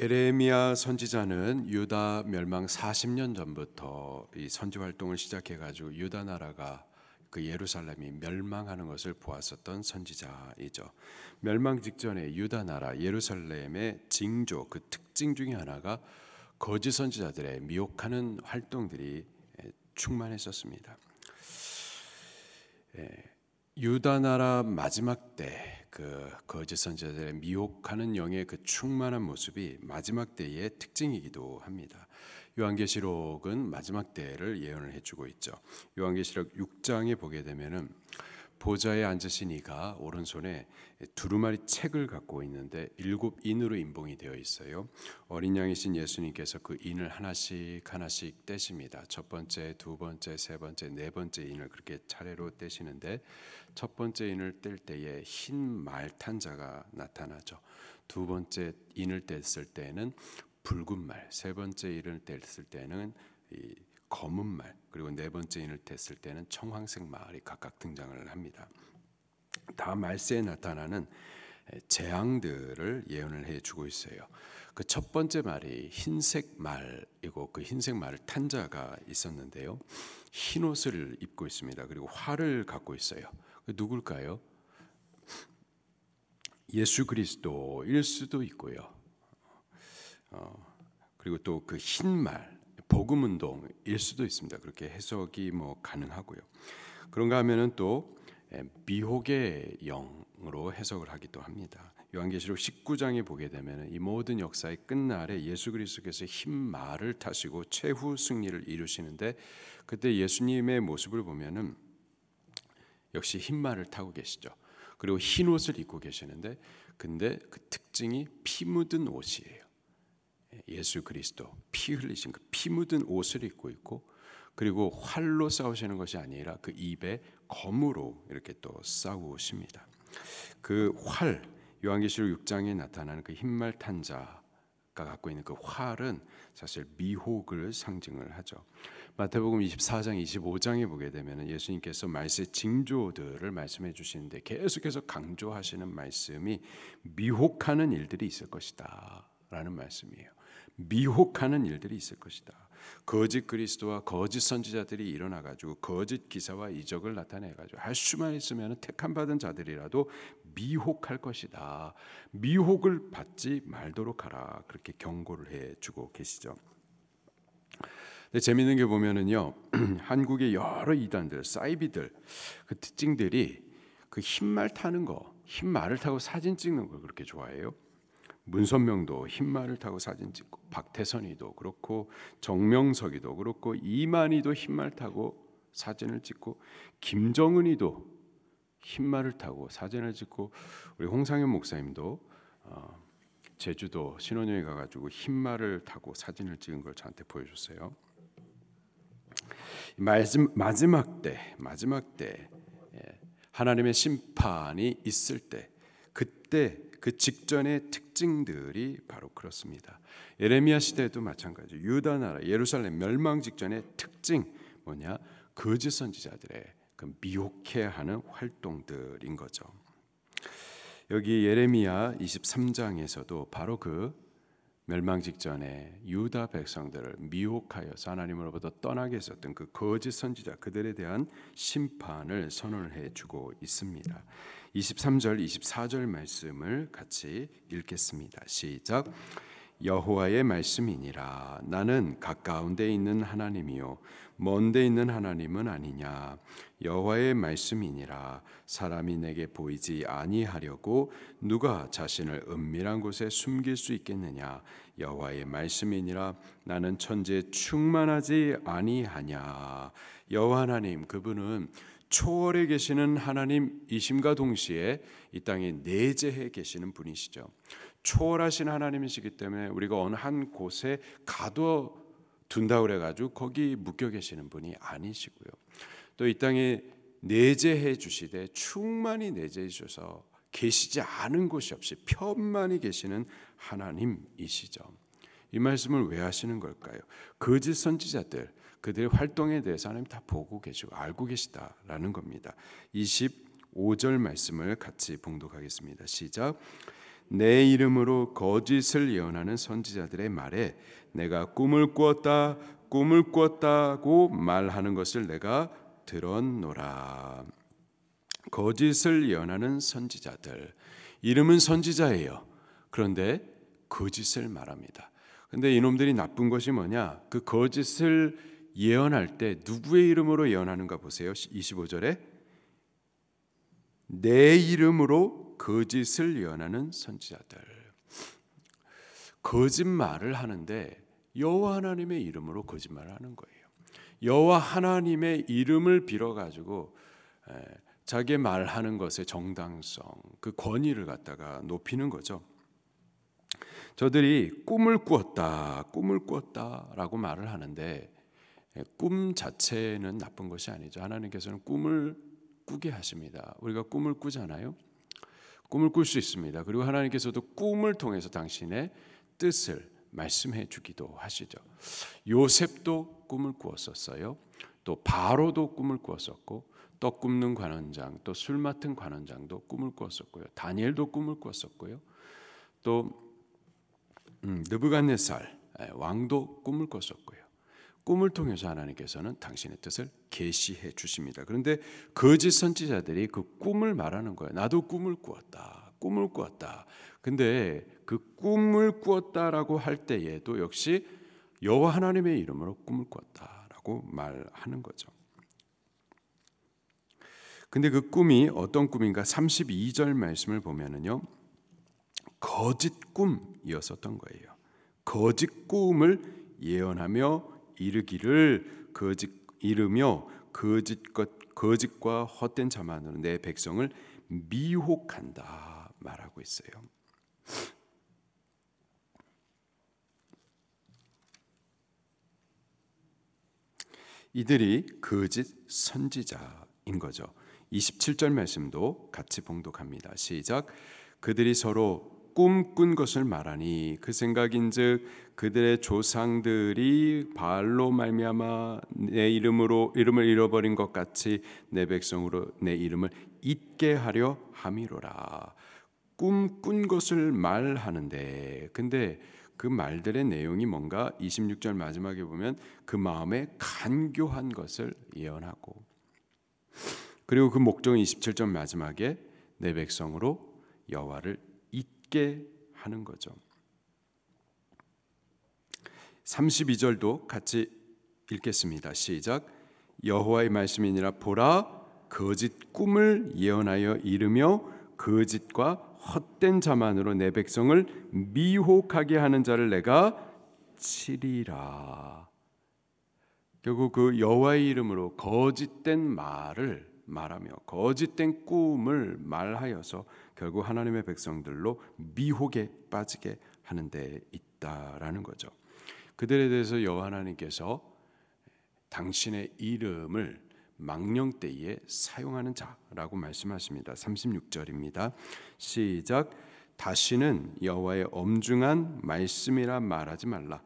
예레미야 선지자는 유다 멸망 40년 전부터 이 선지 활동을 시작해 가지고 유다 나라가 그 예루살렘이 멸망하는 것을 보았었던 선지자이죠. 멸망 직전에 유다 나라 예루살렘의 징조 그 특징 중에 하나가 거짓 선지자들의 미혹하는 활동들이 충만했었습니다. 유다 나라 마지막 때 그 거짓 선지자들의 미혹하는 영의 그 충만한 모습이 마지막 때의 특징이기도 합니다. 요한계시록은 마지막 때를 예언을 해주고 있죠. 요한계시록 6장에 보게 되면은 보좌에 앉으신 이가 오른손에 두루마리 책을 갖고 있는데 7인으로 인봉이 되어 있어요. 어린 양이신 예수님께서 그 인을 하나씩 떼십니다. 첫 번째, 두 번째, 세 번째, 네 번째 인을 그렇게 차례로 떼시는데 첫 번째 인을 뗄 때에 흰 말 탄 자가 나타나죠. 두 번째 인을 뗐을 때는 붉은 말, 세 번째 인을 뗐을 때는 이 검은 말, 그리고 네 번째 인을 뗐을 때는 청황색 말이 각각 등장을 합니다. 다 말세에 나타나는 재앙들을 예언을 해주고 있어요. 그 첫 번째 말이 흰색 말이고 그 흰색 말을 탄 자가 있었는데요. 흰 옷을 입고 있습니다. 그리고 활을 갖고 있어요. 누굴까요? 예수 그리스도일 수도 있고요. 그리고 또 그 흰 말 복음 운동일 수도 있습니다. 그렇게 해석이 가능하고요. 그런가 하면은 또 미혹의 영으로 해석을 하기도 합니다. 요한계시록 19장에 보게 되면 이 모든 역사의 끝날에 예수 그리스도께서 흰 말을 타시고 최후 승리를 이루시는데 그때 예수님의 모습을 보면은 역시 흰 말을 타고 계시죠. 그리고 흰 옷을 입고 계시는데 근데 그 특징이 피 묻은 옷이에요. 예수 그리스도 피 흘리신 그 피 묻은 옷을 입고 있고 그리고 활로 싸우시는 것이 아니라 그 입에 검으로 이렇게 또 싸우십니다. 그 활, 요한계시록 6장에 나타나는 그 흰말 탄 자가 갖고 있는 그 활은 사실 미혹을 상징을 하죠. 마태복음 24장, 25장에 보게 되면 예수님께서 말세 징조들을 말씀해 주시는데 계속해서 강조하시는 말씀이 미혹하는 일들이 있을 것이다 라는 말씀이에요. 미혹하는 일들이 있을 것이다. 거짓 그리스도와 거짓 선지자들이 일어나가지고 거짓 기사와 이적을 나타내가지고 할 수만 있으면 택함 받은 자들이라도 미혹할 것이다. 미혹을 받지 말도록 하라. 그렇게 경고를 해주고 계시죠. 근데 재밌는 게 보면은요, 한국의 여러 이단들, 사이비들 그 특징들이 그 흰말 타는 거, 흰 말을 타고 사진 찍는 걸 그렇게 좋아해요. 문선명도 흰말을 타고 사진 찍고 박태선이도 그렇고 정명석이도 그렇고 이만희도 흰말 타고 사진을 찍고 김정은이도 흰말을 타고 사진을 찍고 우리 홍상현 목사님도 제주도 신혼여행 가가지고 흰말을 타고 사진을 찍은 걸 저한테 보여줬어요. 마지막 때 하나님의 심판이 있을 때 그때 그 직전의 특징들이 바로 그렇습니다. 예레미야 시대에도 마찬가지. 유다 나라 예루살렘 멸망 직전의 특징 뭐냐? 거짓 선지자들의 그 미혹해 하는 활동들인 거죠. 여기 예레미야 23장에서도 바로 그 멸망 직전에 유다 백성들을 미혹하여서 하나님으로부터 떠나게 했었던 그 거짓 선지자 그들에 대한 심판을 선언을 해주고 있습니다. 23절 24절 말씀을 같이 읽겠습니다. 시작. 여호와의 말씀이니라. 나는 가까운 데 있는 하나님이요 먼 데 있는 하나님은 아니냐. 여호와의 말씀이니라. 사람이 내게 보이지 아니하려고 누가 자신을 은밀한 곳에 숨길 수 있겠느냐. 여호와의 말씀이니라. 나는 천지에 충만하지 아니하냐. 여호와 하나님 그분은 초월에 계시는 하나님이심과 동시에 이 땅에 내재해 계시는 분이시죠. 초월하신 하나님이시기 때문에 우리가 어느 한 곳에 가둬둔다고 그래가지고 거기 묶여 계시는 분이 아니시고요. 또 이 땅에 내재해 주시되 충만히 내재해 주셔서 계시지 않은 곳이 없이 편만히 계시는 하나님이시죠. 이 말씀을 왜 하시는 걸까요? 거짓 선지자들 그들의 활동에 대해서 하나님 다 보고 계시고 알고 계시다라는 겁니다. 25절 말씀을 같이 봉독하겠습니다. 시작. 내 이름으로 거짓을 예언하는 선지자들의 말에 내가 꿈을 꾸었다고 말하는 것을 내가 들었노라. 거짓을 예언하는 선지자들, 이름은 선지자예요. 그런데 거짓을 말합니다. 근데 이놈들이 나쁜 것이 뭐냐? 그 거짓을 예언할 때 누구의 이름으로 예언하는가 보세요. 25절에 내 이름으로 거짓을 예언하는 선지자들. 거짓말을 하는데 여호와 하나님의 이름으로 거짓말을 하는 거예요. 여호와 하나님의 이름을 빌어가지고 자기의 말하는 것의 정당성, 그 권위를 갖다가 높이는 거죠. 저들이 꿈을 꾸었다라고 말을 하는데 꿈 자체는 나쁜 것이 아니죠. 하나님께서는 꿈을 꾸게 하십니다. 우리가 꿈을 꾸잖아요. 꿈을 꿀 수 있습니다. 그리고 하나님께서도 꿈을 통해서 당신의 뜻을 말씀해 주기도 하시죠. 요셉도 꿈을 꾸었었어요. 또 바로도 꿈을 꾸었었고, 떡 굽는 관원장, 또 술 맡은 관원장도 꿈을 꾸었었고요. 다니엘도 꿈을 꾸었었고요. 또 느부갓네살 왕도 꿈을 꿨었고요. 꿈을 통해서 하나님께서는 당신의 뜻을 계시해 주십니다. 그런데 거짓 선지자들이 그 꿈을 말하는 거예요. 나도 꿈을 꾸었다. 근데 그 꿈을 꾸었다라고 할 때에도 역시 여호와 하나님의 이름으로 꿈을 꾸었다라고 말하는 거죠. 근데 그 꿈이 어떤 꿈인가? 32절 말씀을 보면은요, 거짓 꿈이었었던 거예요. 거짓 꿈을 예언하며 이르기를 이르며 거짓과 헛된 자만으로 내 백성을 미혹한다 말하고 있어요. 이들이 거짓 선지자인 거죠. 27절 말씀도 같이 봉독합니다. 시작. 그들이 서로 꿈꾼 것을 말하니 그 생각인즉 그들의 조상들이 바알로 말미암아 내 이름을 잃어버린 것 같이 내 백성으로 내 이름을 잊게 하려 함이로라. 꿈꾼 것을 말하는데, 근데 그 말들의 내용이 뭔가 26절 마지막에 보면 그 마음에 간교한 것을 예언하고, 그리고 그 목적은 27절 마지막에 내 백성으로 여호와를 잊게 하는 거죠. 32절도 같이 읽겠습니다. 시작. 여호와의 말씀이니라. 보라, 거짓 꿈을 예언하여 이르며 거짓과 헛된 자만으로 내 백성을 미혹하게 하는 자를 내가 치리라. 결국 그 여호와의 이름으로 거짓된 말을 말하며 거짓된 꿈을 말하여서 결국 하나님의 백성들로 미혹에 빠지게 하는 데 있다라는 거죠. 그들에 대해서 여호와 하나님께서 당신의 이름을 망령되이에 사용하는 자라고 말씀하십니다. 36절입니다. 시작. 다시는 여호와의 엄중한 말씀이라 말하지 말라.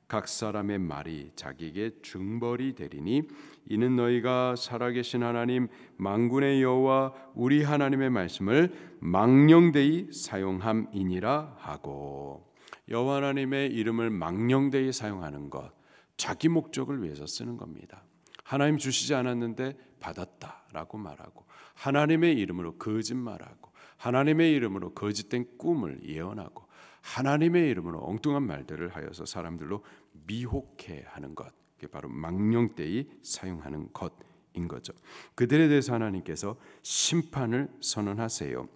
각 사람의 말이 자기에게 중벌이 되리니 이는 너희가 살아계신 하나님 만군의 여호와 우리 하나님의 말씀을 망령되이 사용함이니라 하고, 여호와 하나님의 이름을 망령되이 사용하는 것, 자기 목적을 위해서 쓰는 겁니다. 하나님 주시지 않았는데 받았다라고 말하고, 하나님의 이름으로 거짓말하고, 하나님의 이름으로 거짓된 꿈을 예언하고, 하나님의 이름으로 엉뚱한 말들을 하여서 사람들로 미혹해 하는 것, 그게 바로 망령되이 사용하는 것인 거죠. 그들에 대해서 하나님께서 심판을 선언하세요.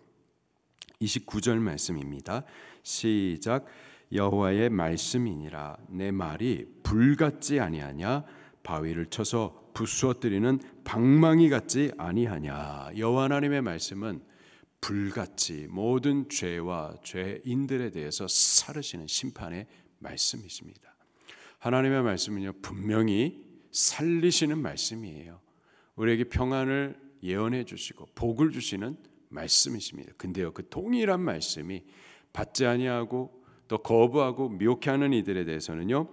29절 말씀입니다. 시작. 여호와의 말씀이니라. 내 말이 불같지 아니하냐? 바위를 쳐서 부수어뜨리는 방망이 같지 아니하냐? 여호와 하나님의 말씀은 불같이 모든 죄와 죄인들에 대해서 사르시는 심판의 말씀이십니다. 하나님의 말씀은요, 분명히 살리시는 말씀이에요. 우리에게 평안을 예언해 주시고 복을 주시는 말씀이십니다. 근데요, 그 동일한 말씀이 받지 아니하고 또 거부하고 미혹해하는 이들에 대해서는요,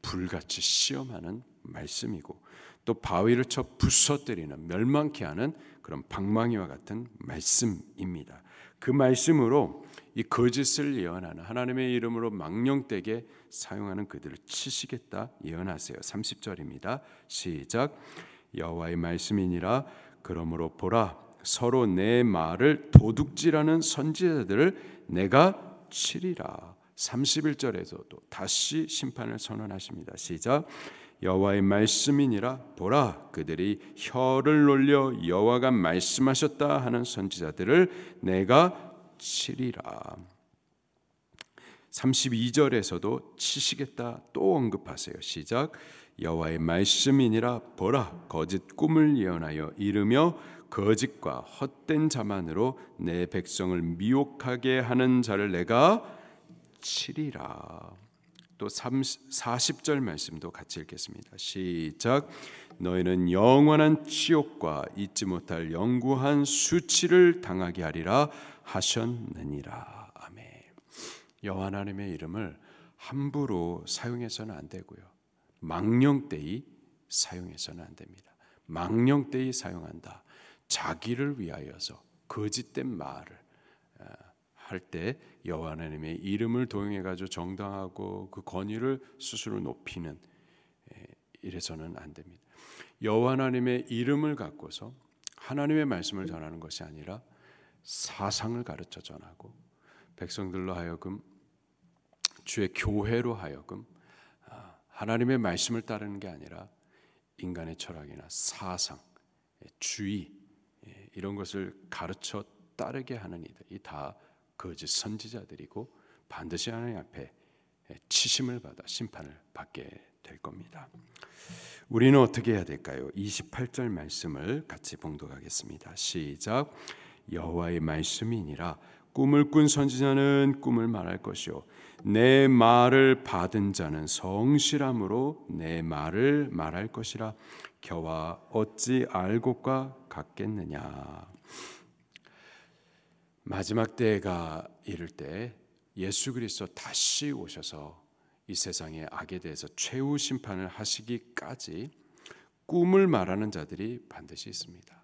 불같이 시험하는 말씀이고, 또 바위를 쳐 부서뜨리는, 멸망케 하는 그런 방망이와 같은 말씀입니다. 그 말씀으로 이 거짓을 예언하는 하나님의 이름으로 망령되게 사용하는 그들을 치시겠다 예언하세요. 30절입니다. 시작. 여호와의 말씀이니라. 그러므로 보라, 서로 내 말을 도둑질하는 선지자들을 내가 치리라. 31절에서도 다시 심판을 선언하십니다. 시작. 여호와의 말씀이니라. 보라, 그들이 혀를 놀려 여호와가 말씀하셨다 하는 선지자들을 내가 치리라. 32절에서도 치시겠다 또 언급하세요. 시작. 여호와의 말씀이니라. 보라, 거짓 꿈을 예언하여 이르며 거짓과 헛된 자만으로 내 백성을 미혹하게 하는 자를 내가 치리라. 또 40절 말씀도 같이 읽겠습니다. 시작. 너희는 영원한 치욕과 잊지 못할 영구한 수치를 당하게 하리라 하셨느니라. 아멘. 여호와 하나님의 이름을 함부로 사용해서는 안 되고요. 망령되이 사용해서는 안 됩니다. 망령되이 사용한다. 자기를 위하여서 거짓된 말을 할 때 여호와 하나님의 이름을 도용해 가지고 정당하고 그 권위를 스스로 높이는 이래서는 안 됩니다. 여호와 하나님의 이름을 갖고서 하나님의 말씀을 전하는 것이 아니라 사상을 가르쳐 전하고 백성들로 하여금 주의 교회로 하여금 하나님의 말씀을 따르는 게 아니라 인간의 철학이나 사상, 주의 이런 것을 가르쳐 따르게 하는 이들이 다 거짓 선지자들이고 반드시 하나님 앞에 치심을 받아 심판을 받게 될 겁니다. 우리는 어떻게 해야 될까요? 28절 말씀을 같이 봉독하겠습니다. 시작. 여호와의 말씀이니라. 꿈을 꾼 선지자는 꿈을 말할 것이요 내 말을 받은 자는 성실함으로 내 말을 말할 것이라. 겨와 어찌 알곡과 같겠느냐. 마지막 때가 이를 때 예수 그리스도 다시 오셔서 이 세상의 악에 대해서 최후 심판을 하시기까지 꿈을 말하는 자들이 반드시 있습니다.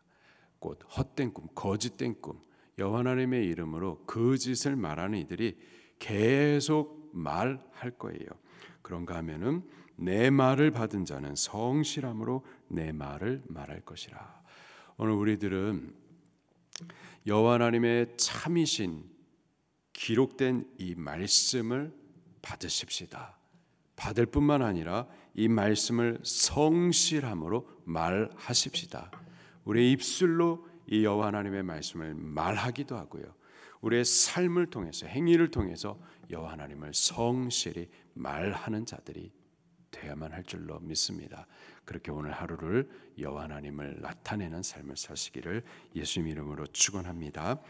곧 헛된 꿈, 거짓된 꿈, 여호와 하나님의 이름으로 거짓을 말하는 이들이 계속 말할 거예요. 그런가 하면은 내 말을 받은 자는 성실함으로 내 말을 말할 것이라. 오늘 우리들은 여호와 하나님의 참이신 기록된 이 말씀을 받으십시다. 받을 뿐만 아니라 이 말씀을 성실함으로 말하십시다. 우리의 입술로 이 여호와 하나님의 말씀을 말하기도 하고요. 우리의 삶을 통해서 행위를 통해서 여호와 하나님을 성실히 말하는 자들이 돼야만 할 줄로 믿습니다. 그렇게 오늘 하루를 여호와 하나님을 나타내는 삶을 사시기를 예수님 이름으로 축원합니다.